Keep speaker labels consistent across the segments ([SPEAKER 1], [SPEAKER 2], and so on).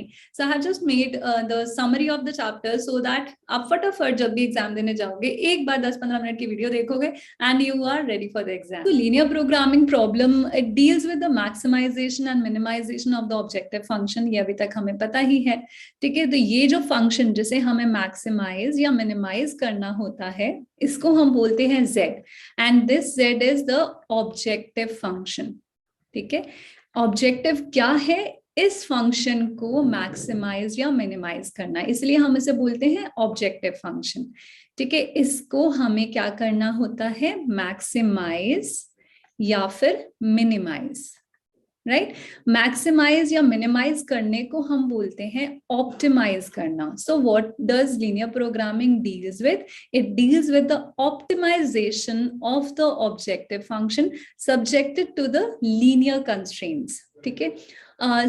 [SPEAKER 1] नहीं. So I have just made the summary of the chapter so that आप फटाफट जब भी एग्जाम देने जाओगे एक बार 10-15 मिनट की वीडियो देखोगे and you are ready for the exam. So linear programming problem, it deals with the maximization and minimization of the objective function. ये अभी तक हमें पता ही है, ठीक है. तो ये जो फंक्शन जिसे हमें मैक्सिमाइज या मिनिमाइज करना होता है इसको हम बोलते हैं z, and this z is the objective function. ठीक है. ऑब्जेक्टिव क्या है? इस फंक्शन को मैक्सिमाइज या मिनिमाइज करना, इसलिए हम इसे बोलते हैं ऑब्जेक्टिव फंक्शन. ठीक है. इसको हमें क्या करना होता है? मैक्सिमाइज या फिर मिनिमाइज. राइट. मैक्सिमाइज या मिनिमाइज करने को हम बोलते हैं ऑप्टिमाइज करना. So what does linear programming deals with? It deals with the optimization of the objective function subjected to the linear constraints. ठीक है.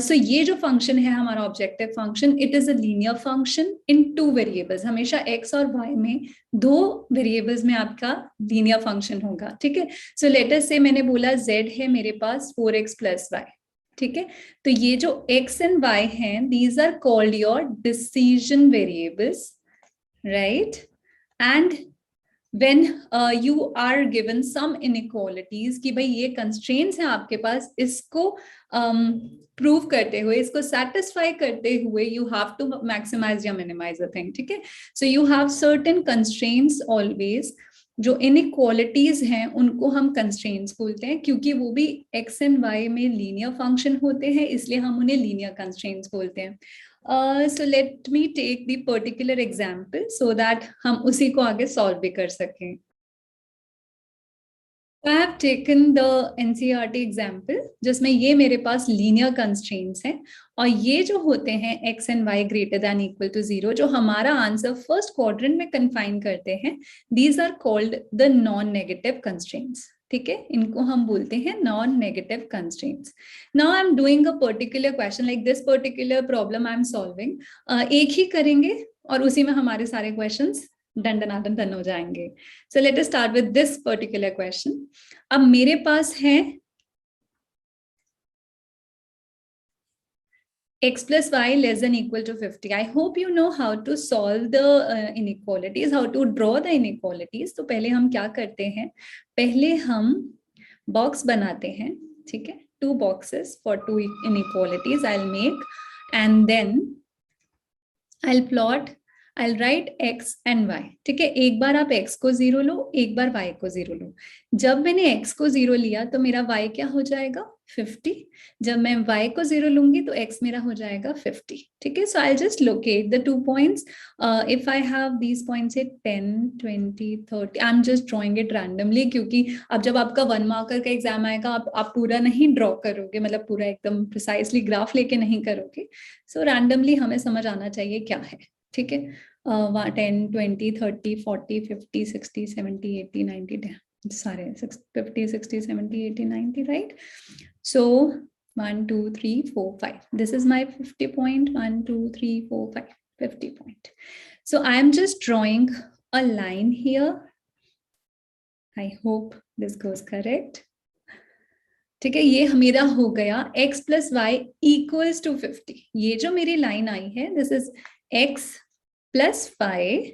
[SPEAKER 1] सो ये जो फंक्शन है हमारा objective function, it is a linear function in 2 variables. हमेशा x और y में 2 variables में आपका लीनियर फंक्शन होगा. ठीक है. सो लेट अस से मैंने बोला z है मेरे पास 4x + y. ठीक है. तो ये जो x एंड y हैं, these are called your decision variables, right. And when you are given some inequalities कि भाई ये constraints हैं आपके पास, इसको prove करते हुए, इसको satisfy करते हुए you have to maximize या minimize the thing. ठीक है. So you have certain constraints always. जो inequalities हैं उनको हम constraints बोलते हैं, क्योंकि वो भी x and y में linear function होते हैं, इसलिए हम उन्हें linear constraints बोलते हैं. So let me take the particular example so that हम उसी को आगे solve भी कर सकें. I have taken the NCERT example जिसमें ये मेरे पास linear constraints हैं और ये जो होते हैं x and y greater than equal to 0, जो हमारा आंसर फर्स्ट क्वाड्रेंट में confine करते हैं, these are called the non-negative constraints. ठीक है. इनको हम बोलते हैं non negative constraints. Now I am doing a particular question like this particular problem I am solving. एक ही करेंगे और उसी में हमारे सारे क्वेश्चंस दन हो जाएंगे. So let us start with this particular question. अब मेरे पास है x plus y less than equal to 50. I hope you know how to solve the inequalities, how to draw the inequalities. तो पहले हम क्या करते हैं? पहले हम बॉक्स बनाते हैं. ठीक है. 2 boxes for 2 inequalities I'll make, and then I'll plot, I'll write x and y. ठीक है. एक बार आप x को 0 लो, एक बार y को 0 लो. जब मैंने x को 0 लिया तो मेरा y क्या हो जाएगा? 50. जब मैं y को 0 लूंगी तो x मेरा हो जाएगा 50. ठीक है. So I'll just locate the 2 points. If I have these points say 10, 20, 30, I'm just drawing it randomly, क्योंकि अब जब आपका 1 मार्कर का एग्जाम आएगा आप पूरा नहीं ड्रॉ करोगे, मतलब पूरा एकदम प्रिसाइसली ग्राफ लेके नहीं करोगे. So randomly हमें समझ आना चाहिए क्या है. ठीक है. 10, 20, 30, 40, 50, 60, 70, 80, 90, 10 सारे 50, 60, 70, 80, 90, right? So 1, 2, 3, 4, 5. This is my 50 point. 1, 2, 3, 4, 5. 50 point. So I am just drawing a line here. I hope this goes correct. ठीक है. ये मेरा हो गया x plus y equals to 50. ये जो मेरी लाइन आई है, this is x plus y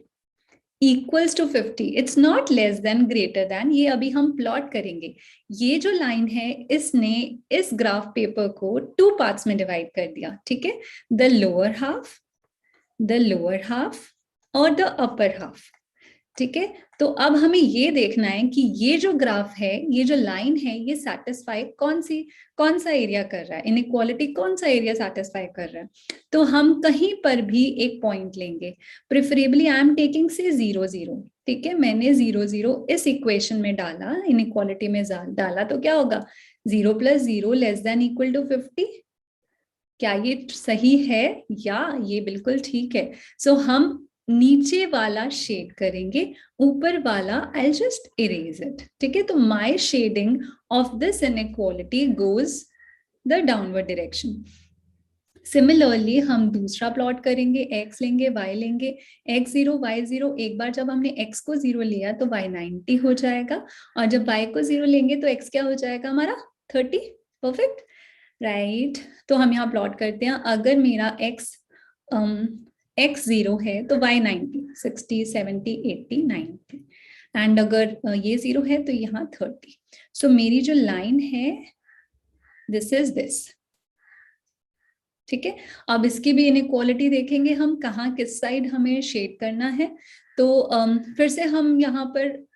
[SPEAKER 1] equals to 50. It's not less than, greater than. ये अभी हम प्लॉट करेंगे. ये जो लाइन है इसने इस ग्राफ पेपर को 2 पार्ट्स में डिवाइड कर दिया. ठीक है. द लोअर हाफ और द अपर हाफ. ठीक है. तो अब हमें ये देखना है कि ये जो ग्राफ है, ये जो लाइन है, ये सेटिस्फाई कौन सा एरिया कर रहा है, इनइक्वालिटी कौन सा एरिया सेटिस्फाई कर रहा है. तो हम कहीं पर भी एक पॉइंट लेंगे. प्रेफरेबली आई एम टेकिंग से 0, 0. ठीक है. मैंने 0, 0 इस इक्वेशन में डाला, इनइक्वालिटी में डाला, तो क्या होगा? 0 + 0 <= 50. क्या ये सही है? या ये बिल्कुल ठीक है. सो हम नीचे वाला शेड करेंगे, ऊपर वाला I'll just erase it. ठीक है. तो my shading of this inequality goes the downward direction. Similarly हम दूसरा प्लॉट करेंगे. x लेंगे, y लेंगे, x0, y0. एक बार जब हमने x को 0 लिया तो y 90 हो जाएगा, और जब y को 0 लेंगे तो x क्या हो जाएगा हमारा? 30. परफेक्ट. राइट तो हम यहाँ प्लॉट करते हैं, अगर मेरा x 0 है तो y 90, 60, 70, 80, 90 एंड अगर ये 0 है तो यहाँ 30। सो मेरी जो लाइन है दिस इज दिस, ठीक है। अब इसकी भी इनइक्वालिटी देखेंगे हम, कहाँ किस साइड हमें शेड करना है। तो फिर से हम यहाँ पर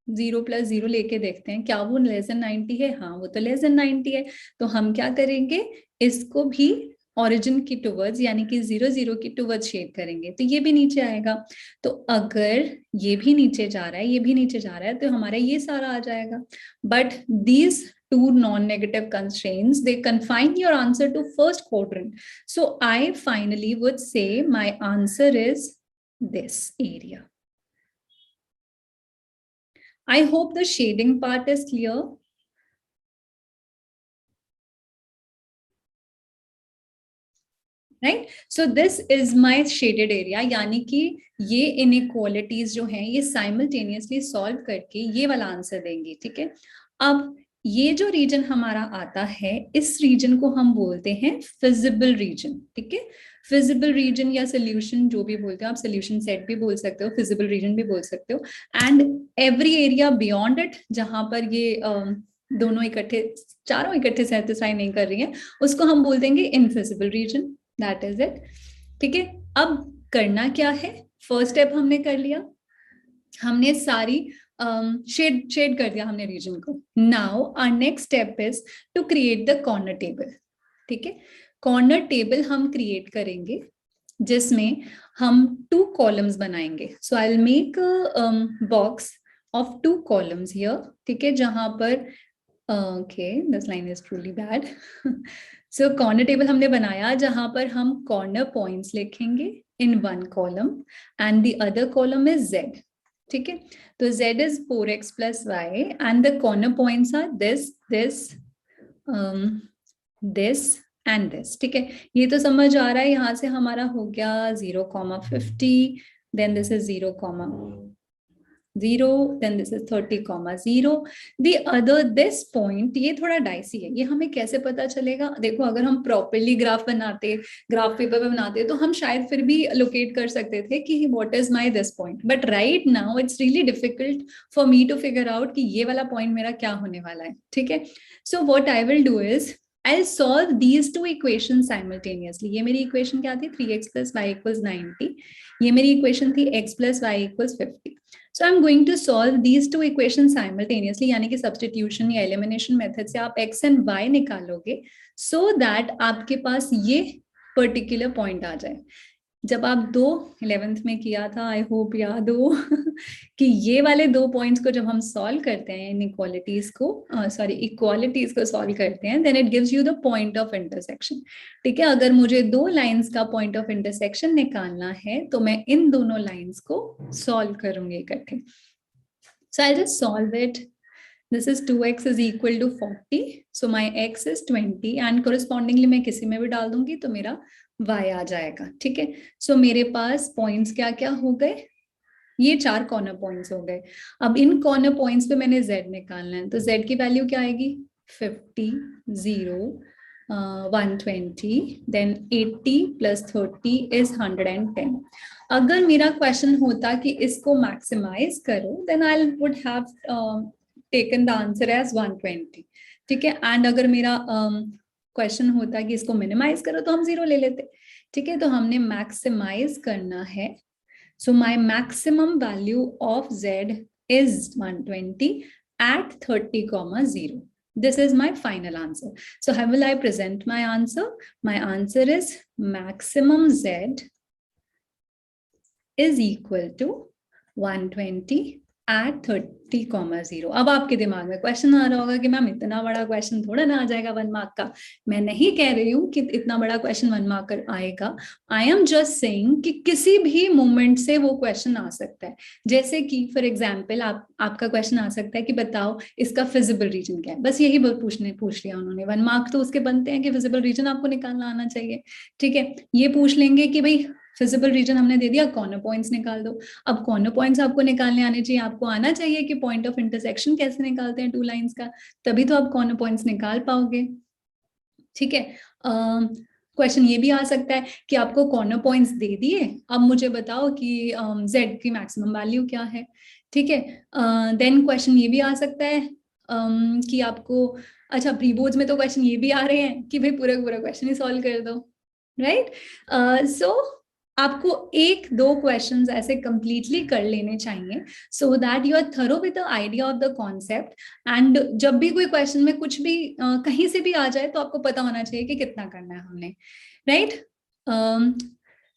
[SPEAKER 1] 0 + 0 लेके देखते हैं, क्या वो लेस देन 90 है? हाँ वो तो लेस देन 90 है। तो हम क्या करेंगे, इसको भी ओरिजिन की टुवर्ड्स यानी कि 0 0 की टुवर्ड्स शेड करेंगे, तो ये भी नीचे आएगा। तो अगर ये भी नीचे जा रहा है, ये भी नीचे जा रहा है, तो हमारा ये सारा आ जाएगा। But these two non-negative constraints, they confine your answer to first quadrant. So I finally would say my answer is this area. I hope the shading part is clear. Right? So this is my shaded area, यानी कि ये inequalities जो हैं ये simultaneously solve करके ये वाला answer देंगी, ठीक है। अब ये जो रीजन हमारा आता है, इस रीजन को हम बोलते हैं फिजिबल रीजन, ठीक है। फिजिबल रीजन या सोल्यूशन जो भी बोलते हो आप, सोल्यूशन सेट भी बोल सकते हो, फिजिबल रीजन भी बोल सकते हो। And every area beyond it, जहां पर ये दोनों इकट्ठे, चारों इकट्ठे सेटिस्फाई नहीं कर रही है, उसको हम बोल देंगे infeasible region. That is it, ठीक है। अब करना क्या है, फर्स्ट स्टेप हमने कर लिया, हमने सारी शेड कर दिया हमने रीजन को। Now our next step is to create the corner table, ठीक है। कॉर्नर टेबल हम क्रिएट करेंगे जिसमें हम 2 कॉलम्स बनाएंगे। So I will make box of 2 columns here, ठीक है, जहां पर okay this line is truly bad. So corner table हमने बनाया जहां पर हम कॉर्नर पॉइंट्स लिखेंगे in 1 column and the other column is z, ठीक है। तो z is 4x plus y and the corner points are this, this and this, ठीक है। ये तो समझ आ रहा है। यहाँ से हमारा हो गया 0,50, then this is 0,0, then this is 30,0. The other this point, ये थोड़ा डाइसी है, ये हमें कैसे पता चलेगा? देखो अगर हम प्रॉपरली ग्राफ बनाते, ग्राफ पेपर पे बनाते, तो हम शायद फिर भी लोकेट कर सकते थे कि what is my this point, but right now it's really difficult for me to figure out कि ये वाला पॉइंट मेरा क्या होने वाला है, ठीक है। So what I will do is I'll solve these 2 equations simultaneously. ये मेरी इक्वेशन क्या थी, 3x plus y equals 90. ये मेरी इक्वेशन थी x plus y equals 50. So I'm going to solve these 2 equations simultaneously, यानी कि substitution या elimination method से आप x and y निकालोगे so that आपके पास ये particular point आ जाए। जब आप 11th में किया था, आई होप याद हो कि ये वाले 2 पॉइंट्स को जब हम सॉल्व करते हैं, इनइक्वालिटीज को इक्वालिटीज को सॉल्व करते हैं, then it gives you the point of intersection, ठीक है। अगर मुझे 2 लाइंस का पॉइंट ऑफ इंटरसेक्शन निकालना है तो मैं इन दोनों लाइंस को सॉल्व करूंगी इकट्ठे। So I just solve it. This is 2x is equal to 40, so my x is 20 and correspondingly मैं किसी में भी डाल दूंगी तो मेरा y आ जाएगा, ठीक है। सो मेरे पास पॉइंट्स क्या क्या हो गए, ये 4 कॉर्नर पॉइंट्स हो गए। अब इन कॉर्नर पॉइंट्स पे मैंने z निकालना है, तो z की वैल्यू क्या आएगी, 50, 0, 120, देन 80 + 30 is 110। अगर मेरा क्वेश्चन होता कि इसको मैक्सिमाइज करो, then I would have taken the answer as 120, ठीक है। एंड अगर मेरा क्वेश्चन होता कि इसको मिनिमाइज करो तो हम 0 ले लेते, ठीक है। तो हमने मैक्सिमाइज करना है। So my maximum value of z is 120 at 30,0. This is my final answer. So how will I present my answer? My answer is maximum z is equal to 120 at 30,0. अब आपके दिमाग में क्वेश्चन आ रहा होगा कि ma'am इतना बड़ा question थोड़ा ना आ जाएगा 1 मार्क का। मैं नहीं कह रही हूँ कि इतना बड़ा क्वेश्चन 1 मार्क का आएगा। आई एम जस्ट सेइंग कि किसी भी मोमेंट से वो क्वेश्चन आ सकता है। जैसे कि फॉर एग्जाम्पल आपका क्वेश्चन आ सकता है कि बताओ इसका फिजिबल रीजन क्या है, बस यही पूछ लिया उन्होंने। 1 मार्क तो उसके बनते हैं कि फिजिबल रीजन आपको निकालना आना चाहिए, ठीक है। ये पूछ लेंगे कि भाई फिजिबल रीजन हमने दे दिया, कॉर्नर पॉइंट्स निकाल दो। अब कॉर्नर पॉइंट्स आपको निकालने आने चाहिए, आपको आना चाहिए कि पॉइंट ऑफ इंटरसेक्शन कैसे निकालते हैं 2 लाइंस का, तभी तो आप कॉर्नर पॉइंट्स निकाल पाओगे। ठीक है। क्वेश्चन ये भी आ सकता है कि आपको कॉर्नर पॉइंट्स दे दिए, अब मुझे बताओ कि z की मैक्सिमम वैल्यू क्या है। ठीक है। देन क्वेश्चन ये भी आ सकता है कि आपको, अच्छा प्री बोर्ड्स में तो क्वेश्चन ये भी आ रहे हैं कि भाई पूरा पूरा क्वेश्चन ही सॉल्व कर दो, राइट। सो आपको एक दो क्वेश्चंस ऐसे कंप्लीटली कर लेने चाहिए so that you are thorough with the idea of the concept. And जब भी कोई क्वेश्चन में कुछ भी कहीं से भी आ जाए तो आपको पता होना चाहिए कि कितना करना है हमने, right.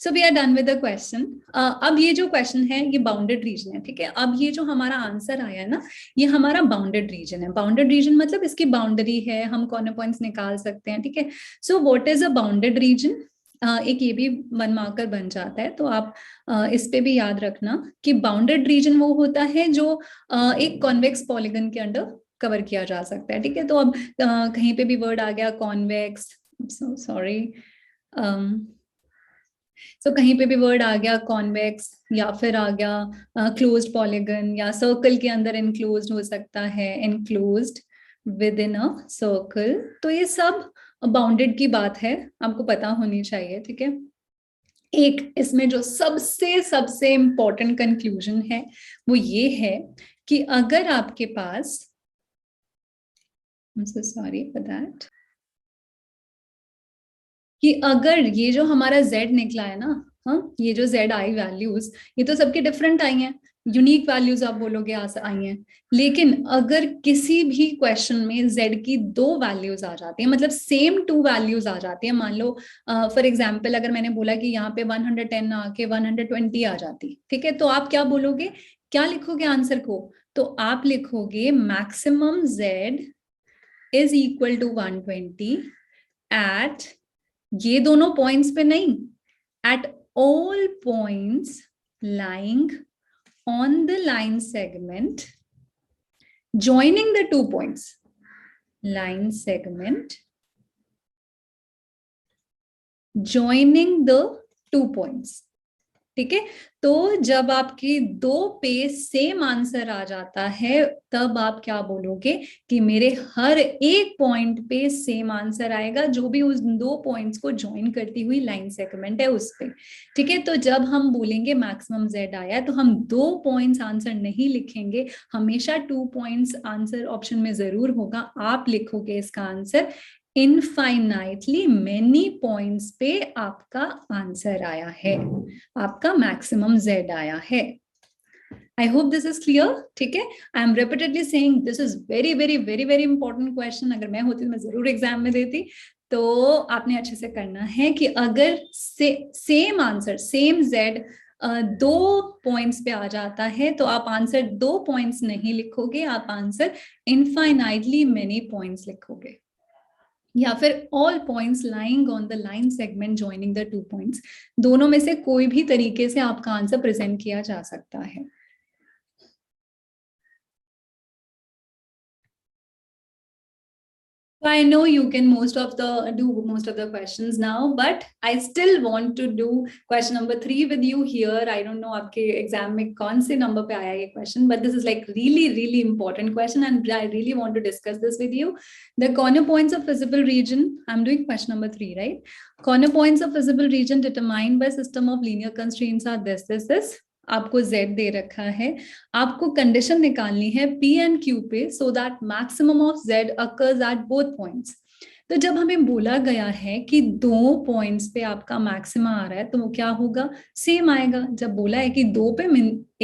[SPEAKER 1] So we are done with the question. अब ये जो क्वेश्चन है ये बाउंडेड रीजन है, ठीक है। अब ये जो हमारा आंसर आया है ना, ये हमारा बाउंडेड रीजन है। बाउंडेड रीजन मतलब इसकी बाउंड्री है, हम कॉर्नर पॉइंट्स निकाल सकते हैं, ठीक है। So what is a bounded reason, एक ये भी वन मार्कर बन जाता है, तो आप इस पे भी याद रखना कि बाउंडेड रीजन वो होता है जो एक कॉन्वेक्स पॉलीगन के अंडर कवर किया जा सकता है, ठीक है। तो अब कहीं पे भी वर्ड आ गया कॉन्वेक्स, सॉरी, सो कहीं पे भी वर्ड आ गया कॉन्वेक्स या फिर आ गया क्लोज्ड पॉलीगन या सर्कल के अंदर इनक्लोज्ड हो सकता है, enclosed with in a circle, तो ये सब बाउंडेड की बात है, आपको पता होनी चाहिए, ठीक है। एक इसमें जो सबसे सबसे इंपॉर्टेंट कंक्लूजन है वो ये है कि अगर आपके पास, सॉरी फॉर दैट, कि अगर ये जो हमारा z निकला है ना, हाँ, ये जो z आई वैल्यूज, ये तो सबके डिफरेंट आई हैं, यूनिक वैल्यूज आप बोलोगे आई हैं, लेकिन अगर किसी भी क्वेश्चन में z की दो वैल्यूज आ जाती हैं, मतलब सेम टू वैल्यूज आ जाती है, मान लो फॉर एग्जांपल अगर मैंने बोला कि यहाँ पे 110 आके 120 आ जाती, ठीक है, तो आप क्या बोलोगे, क्या लिखोगे आंसर को, तो आप लिखोगे maximum z is equal to 120 at, ये दोनों पॉइंट्स पे नहीं, at all points lying on the line segment joining the 2 points, line segment joining the 2 points, ठीक है। तो जब आपकी दो पे सेम आंसर आ जाता है तब आप क्या बोलोगे कि मेरे हर एक पॉइंट पे सेम आंसर आएगा, जो भी उस दो पॉइंट्स को ज्वाइन करती हुई लाइन सेगमेंट है उस पे, ठीक है। तो जब हम बोलेंगे मैक्सिमम z आया तो हम 2 पॉइंट्स आंसर नहीं लिखेंगे, हमेशा 2 पॉइंट्स आंसर ऑप्शन में जरूर होगा, आप लिखोगे इसका आंसर इनफाइनाइटली मेनी पॉइंट्स पे आपका आंसर आया है, आपका मैक्सिमम z आया है। I hope this is clear, ठीक है। I am repeatedly saying this is very very very very important question, अगर मैं होती तो मैं जरूर एग्जाम में देती। तो आपने अच्छे से करना है कि अगर सेम आंसर सेम z दो पॉइंट्स पे आ जाता है तो आप आंसर 2 पॉइंट्स नहीं लिखोगे, आप आंसर इनफाइनाइटली मेनी पॉइंट्स लिखोगे, या फिर all points lying on the line segment joining the 2 points, दोनों में से कोई भी तरीके से आपका आंसर प्रेजेंट किया जा सकता है। I know you can do most of the questions now, but I still want to do question number 3 with you here. I don't know आपके एग्जाम में कौन से नंबर पे आया ये question, but this is like really important question and I really want to discuss this with you. The corner points of visible region, I'm doing question number 3, right? Corner points of visible region determined by system of linear constraints are this. आपको z दे रखा है, आपको condition निकालनी है p and q पे so that maximum of z occurs at both points. तो जब हमें बोला गया है कि 2 पॉइंट्स पे आपका मैक्सिमा आ रहा है तो वो क्या होगा, सेम आएगा। जब बोला है कि 2 पे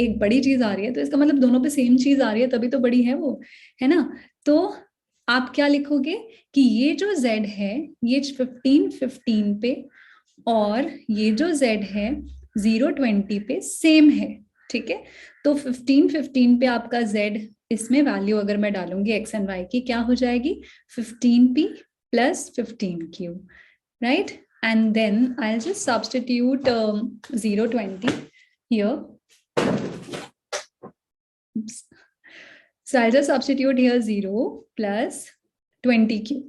[SPEAKER 1] एक बड़ी चीज आ रही है तो इसका मतलब दोनों पे सेम चीज आ रही है तभी तो बड़ी है वो, है ना। तो आप क्या लिखोगे कि ये जो z है ये 15 पे और ये जो z है 020 पे सेम है, ठीक है। तो 15 पे आपका z, इसमें वैल्यू अगर मैं डालूंगी x एंड y की, क्या हो जाएगी 15p plus 15q, right? And then I'll just substitute 020 here. Oops. So I'll just substitute here 0 plus 20q,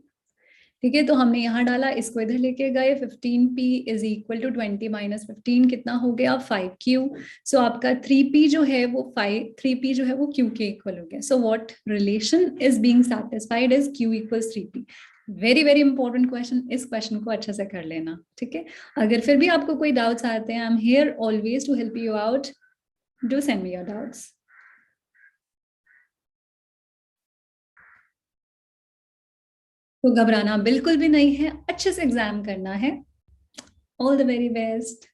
[SPEAKER 1] ठीक है। तो हमने यहाँ डाला, इसको इधर लेके गए, 15p is equal to 20 minus 15 कितना हो गया 5q। सो आपका 3p जो है वो 3p जो है वो q के इक्वल हो गया। So what relation is being satisfied is q equals 3p। Very very important question, इस क्वेश्चन को अच्छे से कर लेना, ठीक है। अगर फिर भी आपको कोई डाउट्स आते हैं, I am here always to help you out, do send me your doubts. तो घबराना बिल्कुल भी नहीं है, अच्छे से एग्जाम करना है। All the very best.